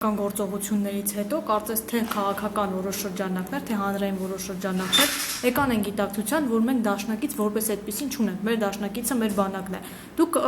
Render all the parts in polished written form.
Գործողություններից հետո կարծես թե քաղաքական որոշ շրջանակներ, թե հանրային որոշ շրջանակներ եկան են գիտակցության, որ մենք դաշնակից որպես այդպեսին չունենք, մեր դաշնակիցը մեր բանակն է։ Դուք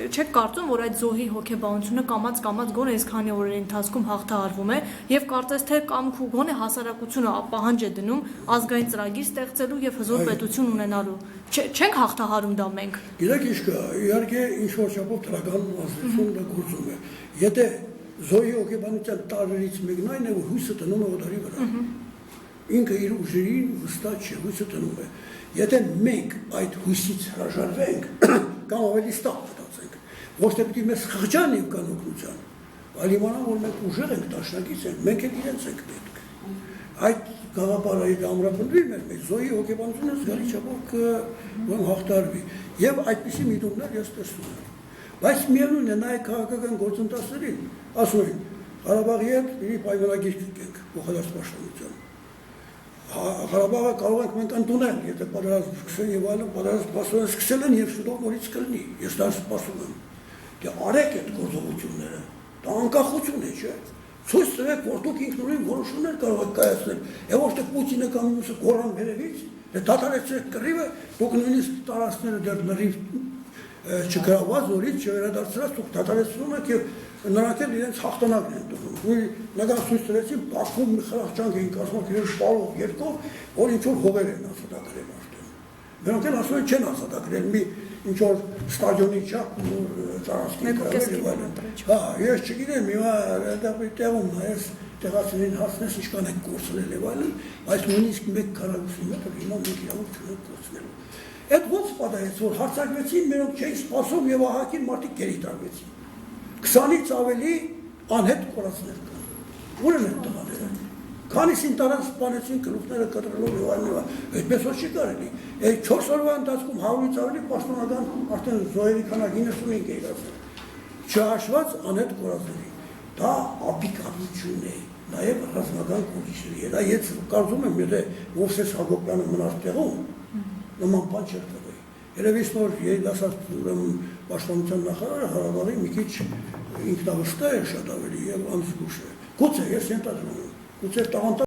չեք կարծում, որ այդ զոհի հոգեբանությունը կամաց գոնե այսքանի օրերի ընթացքում հաղթահարվում է եւ կարծես թե կամք ու գոնե հասարակությունը պահանջ է դնում ազգային ծրագիր ստեղծելու եւ հզոր պետություն ունենալու։ Չենք հաղթահարում դա մենք։ Գիտեք ինչ կա, իհարկե ինչ որ չափով դրական ազդեցություն գործում է։ Եթե զոհի հոգեբանության տարրերից մեկն այն է, որ հույսը տնում է օդարի վրա։ Ինքը իր ուժերին վստահ չէ, հույսը տնում է։ Եթե մենք այդ հույսից հրաժարվենք, կամ ավելի ստապ մտածենք, ոչ թե պիտի մեզ խղճան եւ կան օգնության, այլ իմանան, որ մենք ուժեղ ենք, դաշնակից ենք, մենք էլ իրենց ենք պետք։ Այդ գաղափարը ամրապնդվի մեր զոհի հոգեբանությունը զգալի չափով հաղթահարվի։ Եվ այդպիսի միտումներ ես տեսնում եմ։ Բայց միևնույն է, նայեք քաղաքական գործընթացներին, ասում են, Ղարաբաղի հետ մի պայմանագիր կգենք փոխադարձ պաշտպանության։ Ղարաբաղը կարող ենք մենք ընդունել, եթե պատերազմ սկսեն եւ այլն, պատերազմ պաշտպանությունը սկսել են եւ շուտով նորից կլինի։ Ես դա սպասում եմ։ Դե արեք այդ գործողությունները։ Դա անկախություն է, չէ՞։ Ցույց տվեք, որ դուք ինքնուրույն որոշումներ կարող եք կայացնել։ Եվ ոչ թե Պուտինը կամ մյուսը կորան վերևից, դե դադարեցրեք կռիվը, դուք նույնիսկ տարածքները դեռ լրիվ չգրաված, որից չվերադարձրած դուք դադարեցնում եք եւ նրանք էլ իրենց հաղթանակն են տվում։ Նրանք ցույց տվեցին Բաքվում մի խրախճանք էին կազմակերպել իրենց պարով երկով, որ ինչ որ հողեր են ազատագրել արդեն։ Նրանք էլ ասում են չեն ազատագրել մի ինչ որ ստադիոնի չափ տարածքի կրել եւ այլն։ Հա, ես չգիտեմ, հիմա դա տեղում նայես տեղացիներին հասնես ինչքան են կորցրել եւ այլն, բայց նույնիսկ 1 քառակուսի մետր հիմա մենք իրավունք չունենք կորցնելու։ Այդ ոնց պատահեց, որ հարձակվեցին, մենակ չէին սպասում եւ ահագին մարդիկ գերի տարվեցին։ 20-ից ավելի անհետ կորածներ կան։ Ո՞ր են այդ տղաները։ Քանիսին տարան սպանեցին գլուխները կտրելով եւ այլն։ Այդպես ոչ չի կարելի։ Այդ 4 օրվա ընթացքում 100-ից ավելի պաշտոնական արդեն զոհերի քանակը 95 է եղել։ Չհաշված անհետ կորածների։ Դա ապիկարություն է, նաեւ ռազմական կոչիչների։ Դա ես կարծում եմ, եթե Մովսես Հակոբյանը մնար տեղում, նման բան չէր տվել։ Երևի նոր երիտասարդ պաշտպանության նախարարը Ղարաբաղի մի քիչ ինքնավստահ է շատ ավելի եւ անզգուշ է։ Գուցե ես ենթադրում եմ, գուցե տաղանդակ